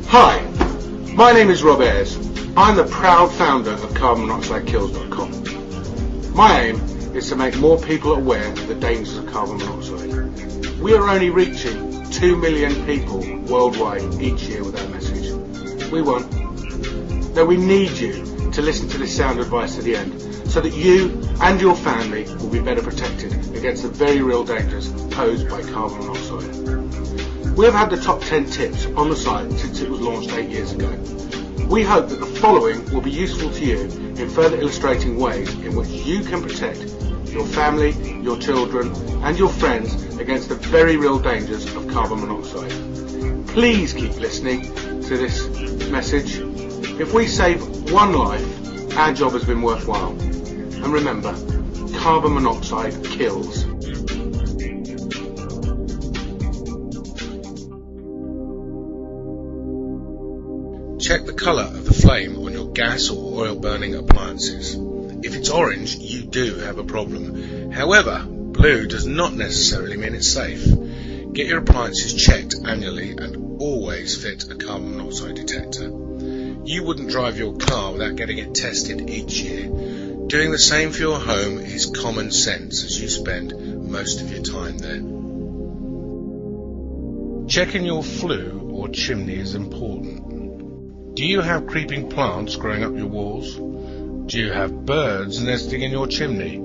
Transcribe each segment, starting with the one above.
Hi, my name is Rob Ayres. I'm the proud founder of CarbonMonoxideKills.com. My aim is to make more people aware of the dangers of carbon monoxide. We are only reaching 2 million people worldwide each year with our message. We won't. No, we need you to listen to this sound advice to the end, so that you and your family will be better protected against the very real dangers posed by carbon monoxide. We have had the top 10 tips on the site since it was launched 8 years ago. We hope that the following will be useful to you in further illustrating ways in which you can protect your family, your children and your friends against the very real dangers of carbon monoxide. Please keep listening to this message. If we save one life, our job has been worthwhile. And remember, carbon monoxide kills. Check the colour of the flame on your gas or oil burning appliances. If it's orange, you do have a problem. However, blue does not necessarily mean it's safe. Get your appliances checked annually and always fit a carbon monoxide detector. You wouldn't drive your car without getting it tested each year. Doing the same for your home is common sense, as you spend most of your time there. Checking your flue or chimney is important. Do you have creeping plants growing up your walls? Do you have birds nesting in your chimney?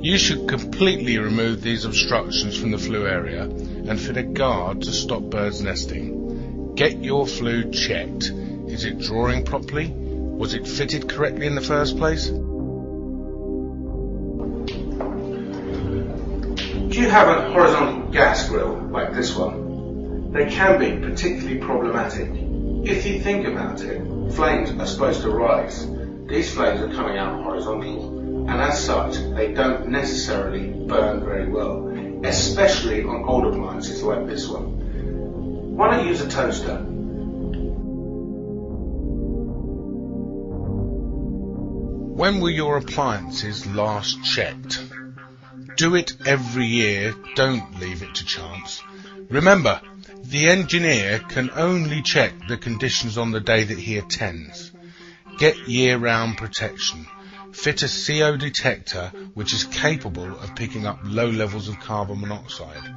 You should completely remove these obstructions from the flue area and fit a guard to stop birds nesting. Get your flue checked. Is it drawing properly? Was it fitted correctly in the first place? Do you have a horizontal gas grill like this one? They can be particularly problematic. If you think about it, flames are supposed to rise. These flames are coming out horizontal, and as such, they don't necessarily burn very well, especially on old appliances like this one. Why not use a toaster? When were your appliances last checked? Do it every year, don't leave it to chance. Remember, the engineer can only check the conditions on the day that he attends. Get year-round protection. Fit a CO detector which is capable of picking up low levels of carbon monoxide.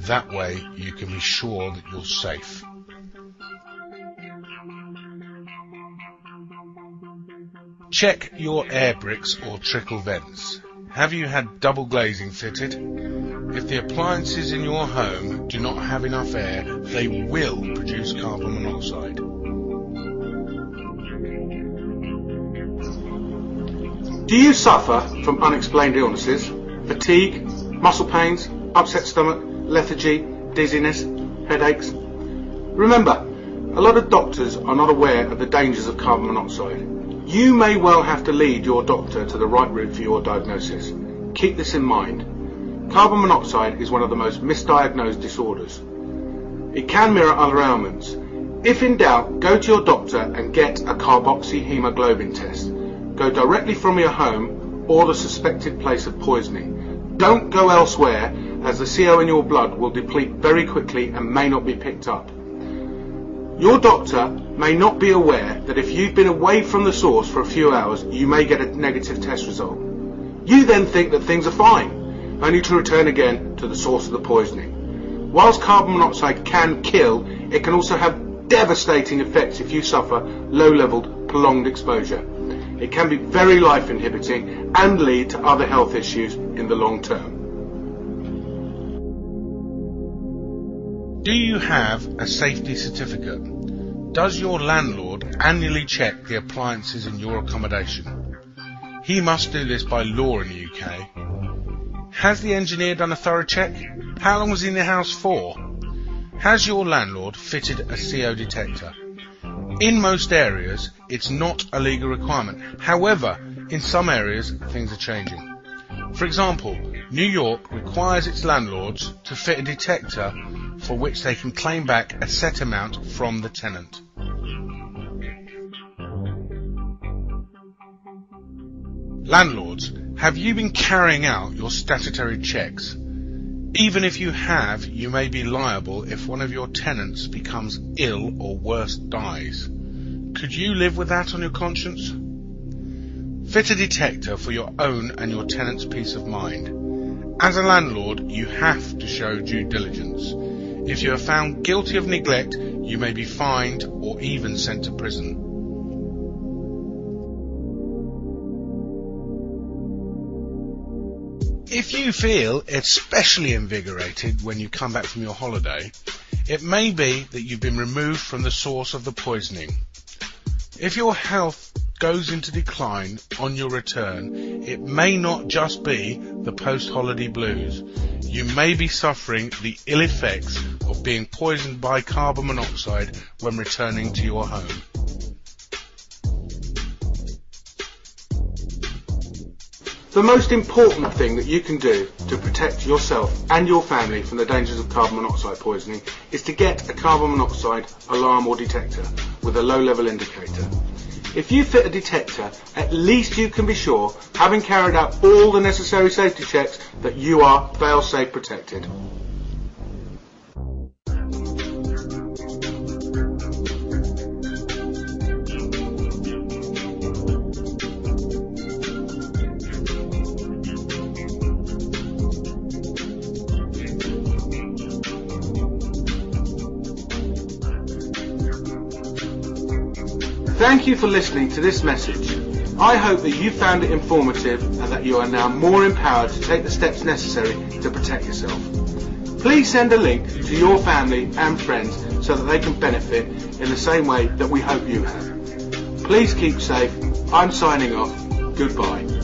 That way you can be sure that you're safe. Check your air bricks or trickle vents. Have you had double glazing fitted? If the appliances in your home do not have enough air, they will produce carbon monoxide. Do you suffer from unexplained illnesses, fatigue, muscle pains, upset stomach, lethargy, dizziness, headaches? Remember, a lot of doctors are not aware of the dangers of carbon monoxide. You may well have to lead your doctor to the right route for your diagnosis. Keep this in mind. Carbon monoxide is one of the most misdiagnosed disorders. It can mirror other ailments. If in doubt, go to your doctor and get a carboxyhemoglobin test. Go directly from your home or the suspected place of poisoning. Don't go elsewhere, as the CO in your blood will deplete very quickly and may not be picked up. Your doctor may not be aware that if you've been away from the source for a few hours, you may get a negative test result. You then think that things are fine, only to return again to the source of the poisoning. Whilst carbon monoxide can kill, it can also have devastating effects if you suffer low-leveled, prolonged exposure. It can be very life-inhibiting and lead to other health issues in the long term. Do you have a safety certificate? Does your landlord annually check the appliances in your accommodation? He must do this by law in the UK. Has the engineer done a thorough check? How long was he in the house for? Has your landlord fitted a CO detector? In most areas, it's not a legal requirement. However, in some areas, things are changing. For example, New York requires its landlords to fit a detector for which they can claim back a set amount from the tenant. Landlords, Have you been carrying out your statutory checks? Even if you have, you may be liable if one of your tenants becomes ill or worse, dies. Could you live with that on your conscience? Fit a detector for your own and your tenant's peace of mind. As a landlord, you have to show due diligence. If you are found guilty of neglect, you may be fined or even sent to prison. If you feel especially invigorated when you come back from your holiday, it may be that you've been removed from the source of the poisoning. If your health goes into decline on your return, it may not just be the post-holiday blues. You may be suffering the ill effects of being poisoned by carbon monoxide when returning to your home. The most important thing that you can do to protect yourself and your family from the dangers of carbon monoxide poisoning is to get a carbon monoxide alarm or detector with a low level indicator. If you fit a detector, at least you can be sure, having carried out all the necessary safety checks, that you are fail-safe protected. Thank you for listening to this message. I hope that you found it informative and that you are now more empowered to take the steps necessary to protect yourself. Please send a link to your family and friends so that they can benefit in the same way that we hope you have. Please keep safe. I'm signing off. Goodbye.